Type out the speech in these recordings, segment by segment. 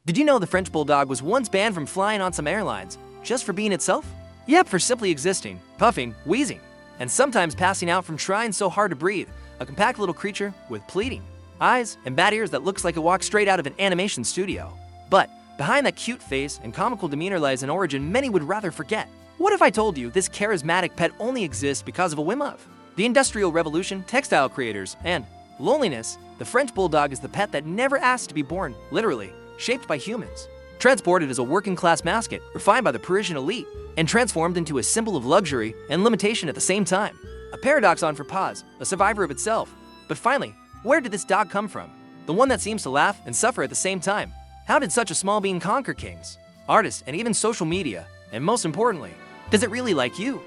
Did you know the French Bulldog was once banned from flying on some airlines just for being itself? Yep, for simply existing, puffing, wheezing, and sometimes passing out from trying so hard to breathe. A compact little creature with pleading eyes and bad ears that looks like it walked straight out of an animation studio. But behind that cute face and comical demeanor lies an origin many would rather forget. What if I told you this charismatic pet only exists because of a whim of the Industrial Revolution, textile creators, and loneliness? The French Bulldog is the pet that never asked to be born, literally, shaped by humans. Transported as a working-class mascot, refined by the Parisian elite, and transformed into a symbol of luxury and limitation at the same time. A paradoxon for paws, a survivor of itself. But finally, where did this dog come from? The one that seems to laugh and suffer at the same time. How did such a small being conquer kings, artists, and even social media? And most importantly, does it really like you?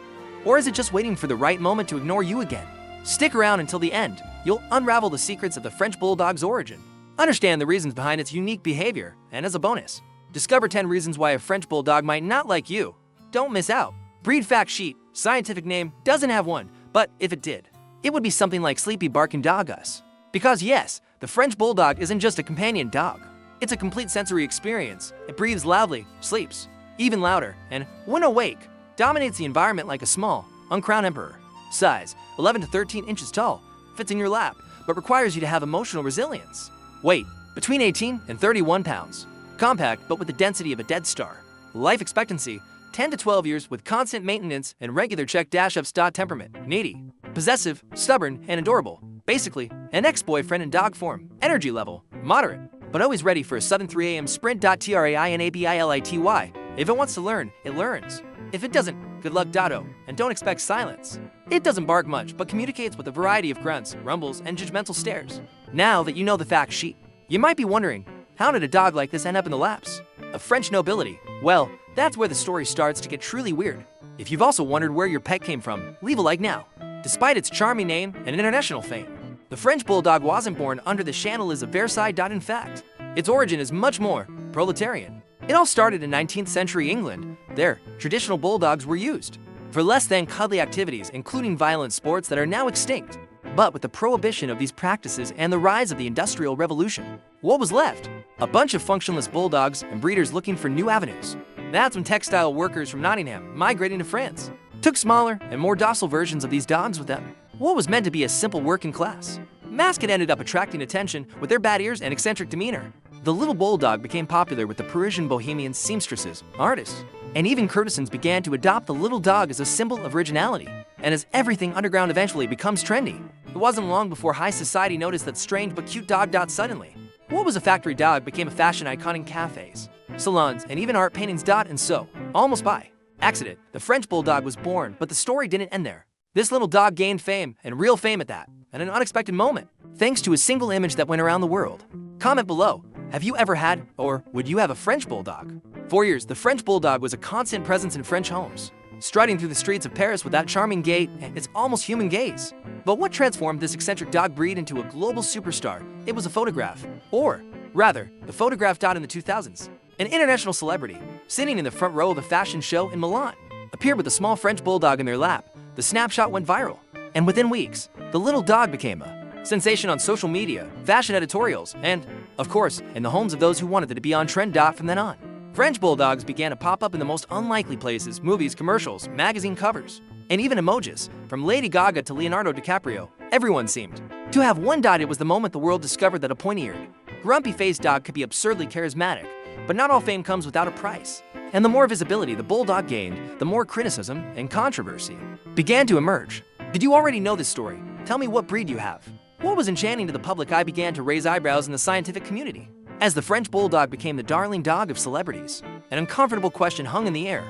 Or is it just waiting for the right moment to ignore you again? Stick around until the end. You'll unravel the secrets of the French Bulldog's origin, understand the reasons behind its unique behavior, and as a bonus, discover 10 reasons why a French Bulldog might not like you. Don't miss out. Breed fact sheet. Scientific name doesn't have one, but if it did, it would be something like Sleepy Barking Dogus. Because yes, the French Bulldog isn't just a companion dog. It's a complete sensory experience. It breathes loudly, sleeps even louder, and when awake, dominates the environment like a small, uncrowned emperor. Size, 11 to 13 inches tall, fits in your lap, but requires you to have emotional resilience. Weight, between 18 and 31 pounds. Compact, but with the density of a dead star. Life expectancy, 10 to 12 years with constant maintenance and regular check-ups. Temperament, needy, possessive, stubborn, and adorable. Basically, an ex-boyfriend in dog form. Energy level, moderate, but always ready for a sudden 3 a.m. sprint. Trainability. If it wants to learn, it learns. If it doesn't, good luck, Dotto, and don't expect silence. It doesn't bark much, but communicates with a variety of grunts, rumbles, and judgmental stares. Now that you know the fact sheet, you might be wondering, how did a dog like this end up in the laps of French nobility? Well, that's where the story starts to get truly weird. If you've also wondered where your pet came from, leave a like now. Despite its charming name and international fame, the French Bulldog wasn't born under the chandeliers of Versailles. In fact, its origin is much more proletarian. It all started in 19th century England. There, traditional bulldogs were used for less than cuddly activities, including violent sports that are now extinct. But with the prohibition of these practices and the rise of the Industrial Revolution, what was left? A bunch of functionless bulldogs and breeders looking for new avenues. That's when textile workers from Nottingham, migrating to France, took smaller and more docile versions of these dogs with them. What was meant to be a simple working class mascot ended up attracting attention with their bad ears and eccentric demeanor. The little bulldog became popular with the Parisian bohemians, seamstresses, artists, and even courtesans began to adopt the little dog as a symbol of originality. And as everything underground eventually becomes trendy, it wasn't long before high society noticed that strange but cute dog. Suddenly, what was a factory dog became a fashion icon in cafes, salons, and even art paintings. And so, almost by accident, the French Bulldog was born, but the story didn't end there. This little dog gained fame, and real fame at that, at an unexpected moment, thanks to a single image that went around the world. Comment below, have you ever had, or would you have a French Bulldog? For years, the French Bulldog was a constant presence in French homes, striding through the streets of Paris with that charming gait and its almost human gaze. But what transformed this eccentric dog breed into a global superstar? It was a photograph. Or, rather, the photograph. In the 2000s, an international celebrity, sitting in the front row of a fashion show in Milan, appeared with a small French Bulldog in their lap. The snapshot went viral, and within weeks, the little dog became a sensation on social media, fashion editorials, and, of course, in the homes of those who wanted it to be on trend. From then on, French Bulldogs began to pop up in the most unlikely places: movies, commercials, magazine covers, and even emojis. From Lady Gaga to Leonardo DiCaprio, everyone seemed to have one. It was the moment the world discovered that a pointy-eared, grumpy-faced dog could be absurdly charismatic. But not all fame comes without a price. And the more visibility the bulldog gained, the more criticism and controversy began to emerge. Did you already know this story? Tell me what breed you have. What was enchanting to the public eye began to raise eyebrows in the scientific community. As the French Bulldog became the darling dog of celebrities, an uncomfortable question hung in the air.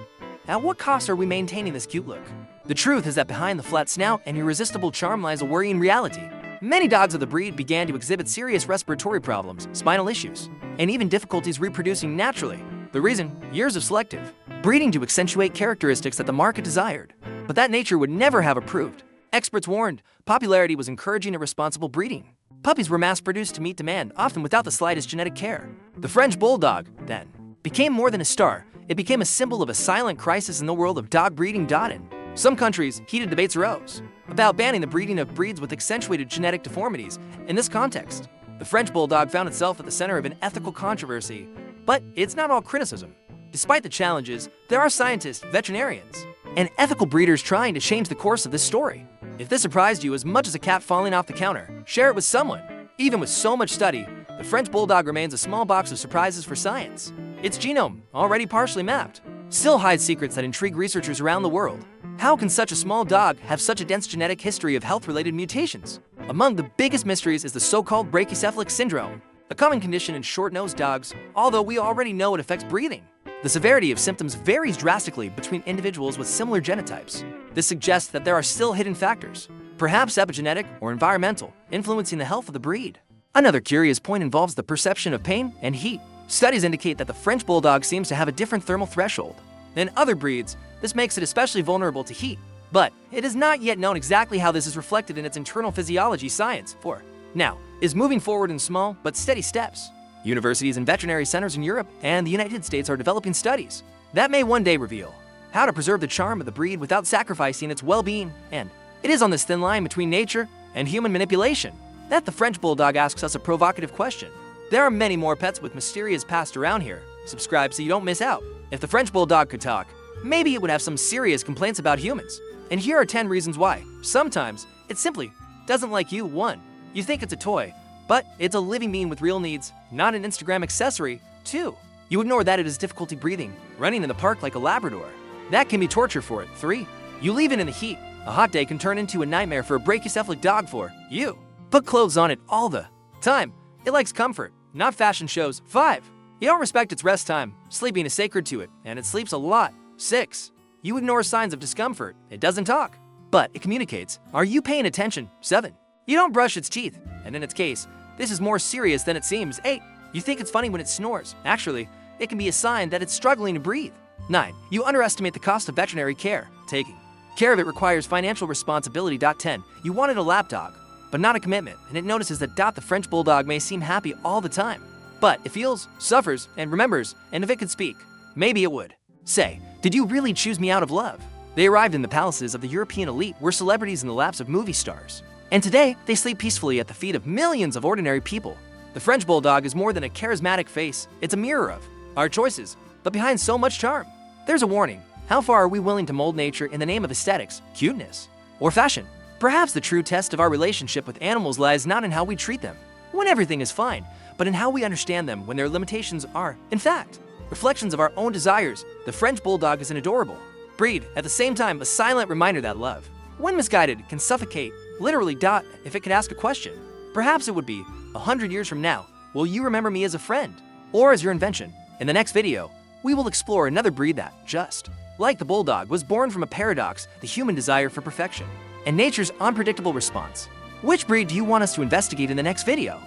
At what cost are we maintaining this cute look? The truth is that behind the flat snout and irresistible charm lies a worrying reality. Many dogs of the breed began to exhibit serious respiratory problems, spinal issues, and even difficulties reproducing naturally. The reason? Years of selective breeding to accentuate characteristics that the market desired, but that nature would never have approved. Experts warned popularity was encouraging irresponsible breeding. Puppies were mass-produced to meet demand, often without the slightest genetic care. The French Bulldog, then, became more than a star. It became a symbol of a silent crisis in the world of dog breeding. In some countries, heated debates arose about banning the breeding of breeds with accentuated genetic deformities. In this context, the French Bulldog found itself at the center of an ethical controversy. But it's not all criticism. Despite the challenges, there are scientists, veterinarians, and ethical breeders trying to change the course of this story. If this surprised you as much as a cat falling off the counter, share it with someone. Even with so much study, the French Bulldog remains a small box of surprises for science. Its genome, already partially mapped, still hides secrets that intrigue researchers around the world. How can such a small dog have such a dense genetic history of health-related mutations? Among the biggest mysteries is the so-called brachycephalic syndrome, a common condition in short-nosed dogs, although we already know it affects breathing. The severity of symptoms varies drastically between individuals with similar genotypes. This suggests that there are still hidden factors, perhaps epigenetic or environmental, influencing the health of the breed. Another curious point involves the perception of pain and heat. Studies indicate that the French Bulldog seems to have a different thermal threshold than other breeds. This makes it especially vulnerable to heat. But it is not yet known exactly how this is reflected in its internal physiology. Science, for now, is moving forward in small but steady steps. Universities and veterinary centers in Europe and the United States are developing studies that may one day reveal how to preserve the charm of the breed without sacrificing its well-being. And it is on this thin line between nature and human manipulation that the French Bulldog asks us a provocative question. There are many more pets with mysterious past around here. Subscribe so you don't miss out. If the French Bulldog could talk, maybe it would have some serious complaints about humans. And here are 10 reasons why. Sometimes it simply doesn't like you. 1. You think it's a toy, but it's a living being with real needs, not an Instagram accessory. 2. You ignore that it has difficulty breathing, running in the park like a Labrador. That can be torture for it. 3. You leave it in the heat. A hot day can turn into a nightmare for a brachycephalic dog. 4. You put clothes on it all the time. It likes comfort, not fashion shows. 5. You don't respect its rest time. Sleeping is sacred to it, and it sleeps a lot. 6. You ignore signs of discomfort. It doesn't talk, but it communicates. Are you paying attention? 7. You don't brush its teeth, and in its case, this is more serious than it seems. 8. You think it's funny when it snores. Actually, it can be a sign that it's struggling to breathe. 9. You underestimate the cost of veterinary care. Taking care of it requires financial responsibility. 10. You wanted a lap dog, but not a commitment, and it notices that the French Bulldog may seem happy all the time, but it feels, suffers, and remembers, and if it could speak, maybe it would say, "Did you really choose me out of love?" They arrived in the palaces of the European elite, were celebrities in the laps of movie stars, and today they sleep peacefully at the feet of millions of ordinary people. The French Bulldog is more than a charismatic face, it's a mirror of our choices, but behind so much charm, there's a warning. How far are we willing to mold nature in the name of aesthetics, cuteness, or fashion? Perhaps the true test of our relationship with animals lies not in how we treat them when everything is fine, but in how we understand them when their limitations are, in fact, reflections of our own desires. The French Bulldog is an adorable breed, at the same time a silent reminder that love, when misguided, can suffocate. Literally. If it could ask a question, perhaps it would be, 100 years from now, will you remember me as a friend or as your invention? In the next video, we will explore another breed that, just like the Bulldog, was born from a paradox, the human desire for perfection, and nature's unpredictable response. Which breed do you want us to investigate in the next video?